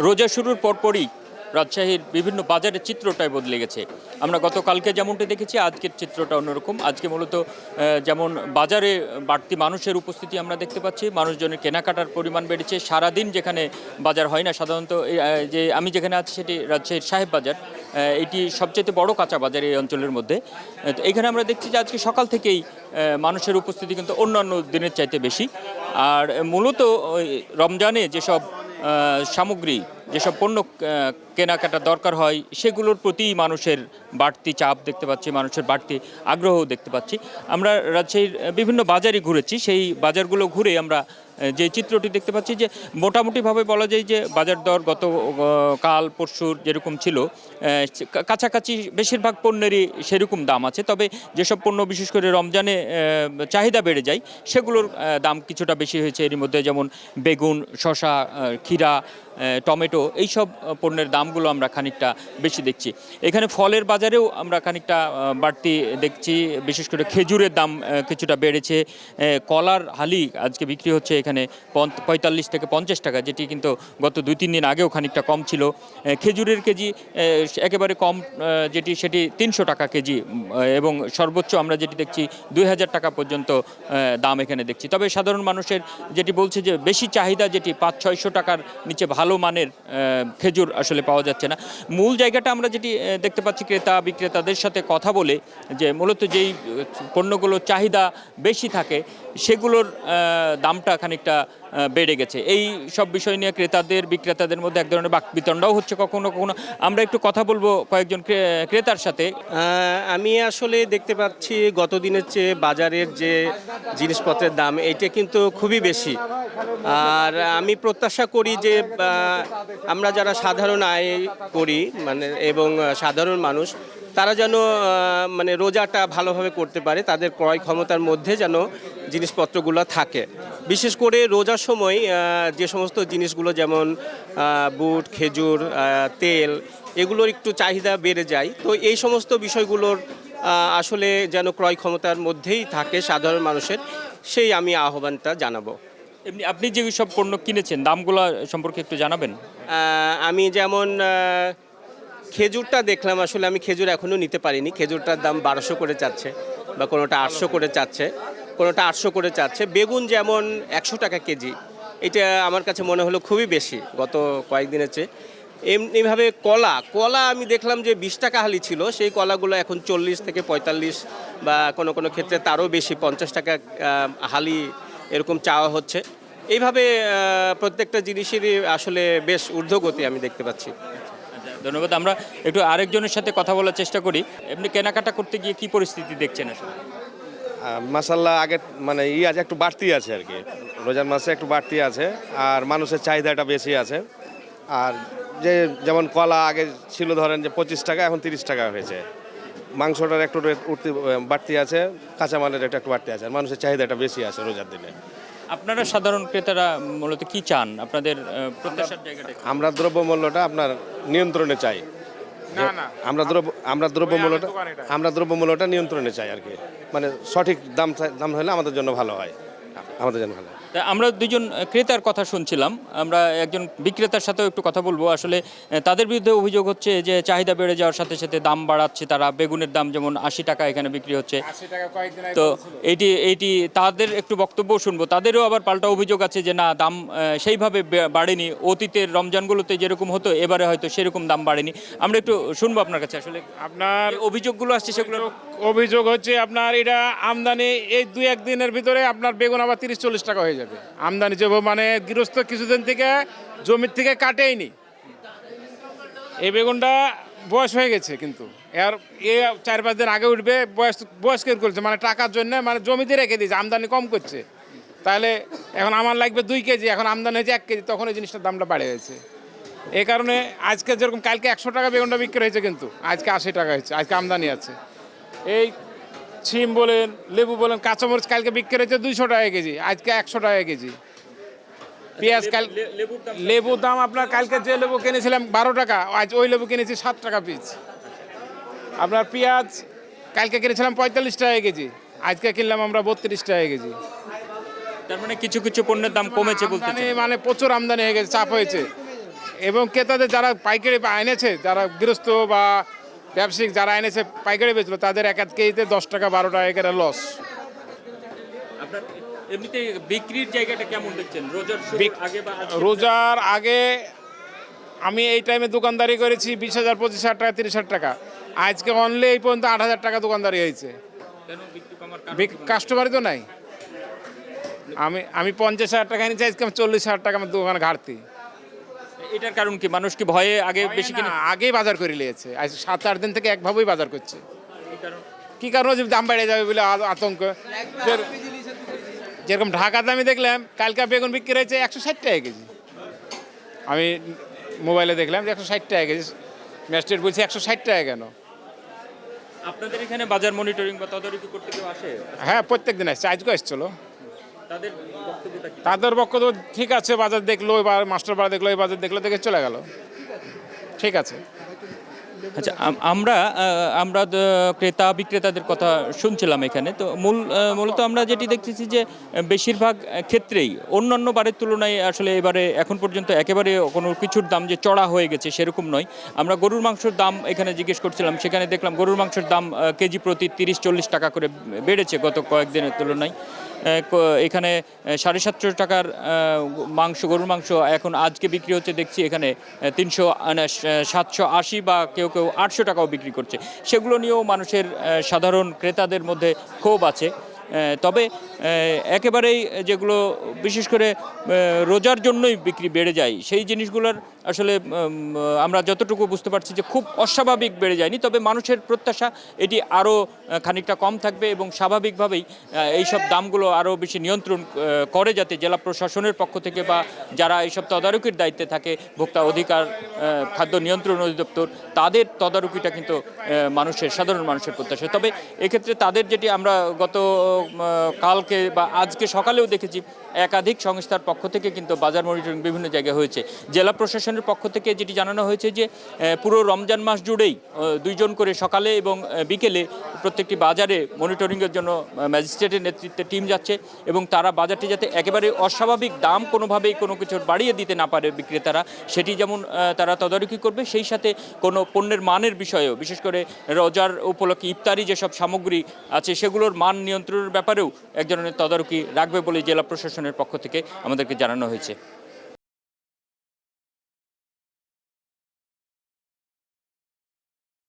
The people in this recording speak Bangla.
রোজা শুরুর পরপরই রাজশাহীর বিভিন্ন বাজারের চিত্রটাই বদলে গেছে। আমরা গতকালকে যেমনটি দেখেছি, আজকের চিত্রটা অন্যরকম। আজকে মূলত যেমন বাজারে বাড়তি মানুষের উপস্থিতি আমরা দেখতে পাচ্ছি, মানুষজনের কেনাকাটার পরিমাণ বেড়েছে। সারাদিন যেখানে বাজার হয় না সাধারণত, যে আমি যেখানে আছি সেটি রাজশাহীর সাহেব বাজার। এটি সবচেয়ে বড় কাঁচা বাজার এই অঞ্চলের মধ্যে। তো এখানে আমরা দেখছি যে আজকে সকাল থেকেই মানুষের উপস্থিতি কিন্তু অন্যান্য দিনের চাইতে বেশি। আর মূলত ওই রমজানে যেসব সামগ্রী, যেসব পণ্য কেনাকাটা দরকার হয়, সেগুলোর প্রতি মানুষের বাড়তি চাপ দেখতে পাচ্ছি, মানুষের বাড়তি আগ্রহ দেখতে পাচ্ছি। আমরা রাজশাহীর বিভিন্ন বাজারে ঘুরেছি, সেই বাজারগুলো ঘুরে আমরা যে চিত্রটি দেখতে পাচ্ছি যে মোটামুটিভাবে বলা যায় যে বাজার দর গত কাল পরশুর যেরকম ছিল, কাছাকাছি বেশিরভাগ পণ্যেরই সেরকম দাম আছে। তবে যেসব পণ্য বিশেষ করে রমজানে চাহিদা বেড়ে যায়, সেগুলোর দাম কিছুটা বেশি হয়েছে। এর মধ্যে যেমন বেগুন, শসা, ক্ষীরা, টমেটো, এইসব পণ্যের দামগুলো আমরা খানিকটা বেশি দেখছি। এখানে ফলের বাজারেও আমরা খানিকটা বাড়তি দেখছি, বিশেষ করে খেজুরের দাম কিছুটা বেড়েছে। কলার হালি আজকে বিক্রি হচ্ছে এখানে 45 থেকে 50 টাকা, যেটি কিন্তু গত 2-3 দিন আগেও খানিকটা কম ছিল। খেজুরের কেজি একেবারে কম যেটি, সেটি 300 টাকা কেজি, এবং সর্বোচ্চ আমরা যেটি দেখছি 2000 টাকা পর্যন্ত দাম এখানে দেখছি। তবে সাধারণ মানুষের যেটি বলছে যে বেশি চাহিদা, যেটি 500-600 টাকার নিচে ভালো মানের খেজুর আসলে পাওয়া যাচ্ছে না। মূল জায়গাটা আমরা যেটি দেখতে পাচ্ছি, ক্রেতা বিক্রেতাদের সাথে কথা বলে, যে মূলত যেই পণ্যগুলোর চাহিদা বেশি থাকে সেগুলোর দামটা খানিকটা বেড়ে গেছে। এই সব বিষয় নিয়ে ক্রেতাদের বিক্রেতাদের মধ্যে এক ধরনের বাকবিতণ্ডাও হচ্ছে কখনো কখনো। আমরা একটু কথা বলবো কয়েকজন ক্রেতার সাথে। আমি আসলে দেখতে পাচ্ছি গত দিনের চেয়ে বাজারের যে জিনিসপত্রের দাম এইটা কিন্তু খুবই বেশি। আর আমি প্রত্যাশা করি যে আমরা যারা সাধারণ আয় করি মানে এবং সাধারণ মানুষ, তারা যেন মানে রোজাটা ভালোভাবে করতে পারে, তাদের ক্রয় ক্ষমতার মধ্যে যেন জিনিসপত্রগুলো থাকে। বিশেষ করে রোজার সময় যে সমস্ত জিনিসগুলো যেমন বুট, খেজুর, তেল, এগুলোর একটু চাহিদা বেড়ে যায়। তো এই সমস্ত বিষয়গুলোর আসলে যেন ক্রয় ক্ষমতার মধ্যেই থাকে সাধারণ মানুষের, সেই আমি আহ্বানটা জানাবো। এমনি আপনি যে সব পণ্য কিনেছেন দামগুলো সম্পর্কে একটু জানাবেন। আমি যেমন খেজুরটা দেখলাম, আসলে আমি খেজুর এখনও নিতে পারিনি। খেজুরটার দাম 1200 করে চাচ্ছে, বা কোনোটা 800 করে চাচ্ছে, কোনোটা 800 করে চাচ্ছে। বেগুন যেমন 100 টাকা কেজি, এটা আমার কাছে মনে হলো খুবই বেশি গত কয়েকদিনের চেয়ে। এমনিভাবে কলা আমি দেখলাম যে 20 টাকা হালি ছিল, সেই কলাগুলো এখন 40 থেকে 45, বা কোনো কোনো ক্ষেত্রে তারও বেশি, 50 টাকা হালি এরকম চাওয়া হচ্ছে। এইভাবে প্রত্যেকটা জিনিসেরই আসলে বেশ ঊর্ধ্বগতি আমি দেখতে পাচ্ছি। ধন্যবাদ। আমরা একটু আরেকজনের সাথে কথা বলার চেষ্টা করি। এমনি কেনাকাটা করতে গিয়ে কি পরিস্থিতি দেখছেন আসলে? মাসাল্লাহ আগে মানে আজ একটু বাড়তি আছে আর কি, রোজার মাসে একটু বাড়তি আছে, আর মানুষের চাহিদাটা বেশি আছে। আর যেমন কলা আগে ছিল ধরেন যে 25 টাকা, এখন 30 টাকা হয়েছে। মাংসটার একটু বাড়তি আছে, কাঁচামালের একটু বাড়তি আছে, আর মানুষের চাহিদাটা বেশি আছে রোজার দিনে। আপনারা সাধারণ ক্রেতারা মূলত কি চান? আপনাদের প্রত্যাশার জায়গাটা? আমরা দ্রব্যমূল্যটা আপনার নিয়ন্ত্রণে চাই। আমরা দ্রব্যমূল্যটা নিয়ন্ত্রণে চাই আর কি, মানে সঠিক দাম হলে আমাদের জন্য ভালো হয়, আমাদের জন্য ভালো। আমরা দুজন ক্রেতার কথা শুনছিলাম, আমরা একজন বিক্রেতার সাথেও একটু কথা বলবো। আসলে তাদের বিরুদ্ধে অভিযোগ হচ্ছে যে চাহিদা বেড়ে যাওয়ার সাথে সাথে দাম বাড়াচ্ছে তারা। বেগুনের দাম যেমন 80 টাকা এখানে বিক্রি হচ্ছে। তো এইটি তাদের একটু বক্তব্য শুনবো। তাদেরও আবার পাল্টা অভিযোগ আছে যে না, দাম সেইভাবে বাড়েনি, অতীতের রমজানগুলোতে যেরকম হতো এবারে হয়তো সেরকম দাম বাড়েনি। আমরা একটু শুনবো আপনার কাছে আসলে আপনার অভিযোগগুলো আসছে সেগুলো। অভিযোগ হচ্ছে আপনার এটা আমদানি, এই 2-1 দিনের ভিতরে আপনার বেগুন আবার 30-40 টাকা হয়ে যাবে আমদানি। যে মানে গৃহস্থ কিছুদিন থেকে জমির থেকে কাটেইনি, এই বেগুনটা বয়স হয়ে গেছে, কিন্তু এর 4-5 দিন আগে উঠবে। বয়স্কের করছে মানে টাকার জন্য, মানে জমিতে রেখে দিয়েছে, আমদানি কম করছে। তাহলে এখন আমার লাগবে 2 কেজি, এখন আমদানি হয়েছে 1 কেজি, তখন এই জিনিসটার দামটা বাড়ে গেছে। এই কারণে আজকে যেরকম কালকে 100 টাকা বেগুনটা বিক্রি হয়েছে, কিন্তু আজকে 80 টাকা হয়েছে, আজকে আমদানি আছে। এই সিম বলেন, লেবু বলেন, কাঁচামরিচ কালকে বিক্রি হয়েছে 200 টাকা কেজি, আজকে 100 টাকা কেজি। পেঁয়াজ লেবুর দাম আপনার কালকে যে লেবু কিনেছিলাম 12 টাকা, আজ ওই লেবু কিনেছি 7 টাকা পিস। আপনার পেঁয়াজ কালকে কিনেছিলাম 45 টাকা কেজি, আজকে কিনলাম আমরা 32 টাকা কেজি। তার মানে কিছু কিছু পণ্যের দাম কমেছে বলতে, মানে প্রচুর আমদানি হয়ে গেছে, চাপ হয়েছে। এবং ক্রেতাদের যারা পাইকারি এনেছে, যারা গৃহস্থ বা ব্যবসায়িক যারা এনেছে পাইকারি বেচলো, তাদের এক এক কেজিতে 10 টাকা 12 টাকা করে লস। আপনার এমনিতে বিক্রির জায়গাটা কেমন দেখছেন রোজার শুরুর আগে বা আজকে? রোজার আগে আমি এই টাইমে দোকানদারি করেছি 20,000 25,000 টাকা 30,000 টাকা। আজকে অনলি এই পর্যন্ত 8,000 টাকা দোকানদারি হয়েছে। কেন বিক্রি কমার কারণ কি মনে হয়? কাস্টমারই তো নাই। আমি 50,000 টাকা নিয়েছি, আজকে আমি 40,000 টাকা আমার দোকানে ঘাটতি। এটার কারণ কি মানুষ কি ভয়ে আগে বেশি কিনে? না, আগেই বাজার করে নিয়েছে, আজ 7-8 দিন থেকে একভাবেই বাজার করছে। এই কারণ কি কারণে যে দাম বেড়ে যাবে বলে আতঙ্ক। যেরকম ঢাকাতে আমি দেখলাম কালকা বেগুন বিক্রি হয়েছে 160 টাকা কেজি। আমি মোবাইলে দেখলাম যে 160 টাকা কেজি, ম্যাজিস্ট্রেট বলছে 160 টাকা কেন। আপনাদের এখানে বাজার মনিটরিং বা তদারকি করতে কেউ আসে? হ্যাঁ, প্রত্যেক দিন আসছে, আজকে আসছিল। তাদের বক্তব্যটা কি? তাদের বক্তব্য ঠিক আছে, বাজার দেখলো, এবার মাস্টার বাজার দেখলো, এই বাজার দেখলো, দেখে চলে গেল, ঠিক আছে। আচ্ছা, আমরা ক্রেতা বিক্রেতাদের কথা শুনছিলাম এখানে। তো মূলত আমরা যেটি দেখতেছি যে বেশিরভাগ ক্ষেত্রেই অন্যান্য বারের তুলনায় আসলে এবারে এখন পর্যন্ত একেবারে কোনো কিছুর দাম যে চড়া হয়ে গেছে সেরকম নয়। আমরা গরুর মাংসের দাম এখানে জিজ্ঞেস করছিলাম, সেখানে দেখলাম গরুর মাংসের দাম কেজি প্রতি 30-40 টাকা করে বেড়েছে গত কয়েকদিনের তুলনায়। এখানে 750 টাকার গরুর মাংস এখন আজকে বিক্রি হচ্ছে দেখছি এখানে 780 বা কেউ 800 টাকাও বিক্রি করছে। সেগুলো নিয়েও মানুষের সাধারণ ক্রেতাদের মধ্যে ক্ষোভ আছে। তবে একেবারেই যেগুলো বিশেষ করে রোজার জন্যই বিক্রি বেড়ে যায় সেই জিনিসগুলোর আসলে আমরা যতটুকু বুঝতে পারছি যে খুব অস্বাভাবিক বেড়ে যায়নি। তবে মানুষের প্রত্যাশা এটি আরও খানিকটা কম থাকবে এবং স্বাভাবিকভাবেই এইসব দামগুলো আরও বেশি নিয়ন্ত্রণ করে, যাতে জেলা প্রশাসনের পক্ষ থেকে বা যারা এইসব তদারকির দায়িত্বে থাকে, ভোক্তা অধিকার খাদ্য নিয়ন্ত্রণ অধিদপ্তর, তাদের তদারকিটা কিন্তু সাধারণ মানুষের প্রত্যাশা। তবে এক্ষেত্রে তাদের যেটি আমরা কালকে বা আজকে সকালেও দেখেছি, একাধিক সংস্থার পক্ষ থেকে কিন্তু বাজার মনিটরিং বিভিন্ন জায়গায় হয়েছে। জেলা প্রশাসনের পক্ষ থেকে যেটি জানানো হয়েছে যে পুরো রমজান মাস জুড়েই 2 জন করে সকালে এবং বিকেলে প্রত্যেকটি বাজারে মনিটরিংয়ের জন্য ম্যাজিস্ট্রেটের নেতৃত্বে টিম যাচ্ছে এবং তারা বাজারটি যাতে একেবারে অস্বাভাবিক দাম কোনোভাবেই কোনো কিছুর বাড়িয়ে দিতে না পারে বিক্রেতারা, সেটি যেমন তারা তদারকি করবে, সেই সাথে কোনো পণ্যের মানের বিষয়েও, বিশেষ করে রোজার উপলক্ষে ইফতারি যেসব সামগ্রী আছে সেগুলোর মান নিয়ন্ত্রণের ব্যাপারেও এক ধরনের তদারকি রাখবে বলে জেলা প্রশাসনের পক্ষ থেকে আমাদেরকে জানানো হয়েছে।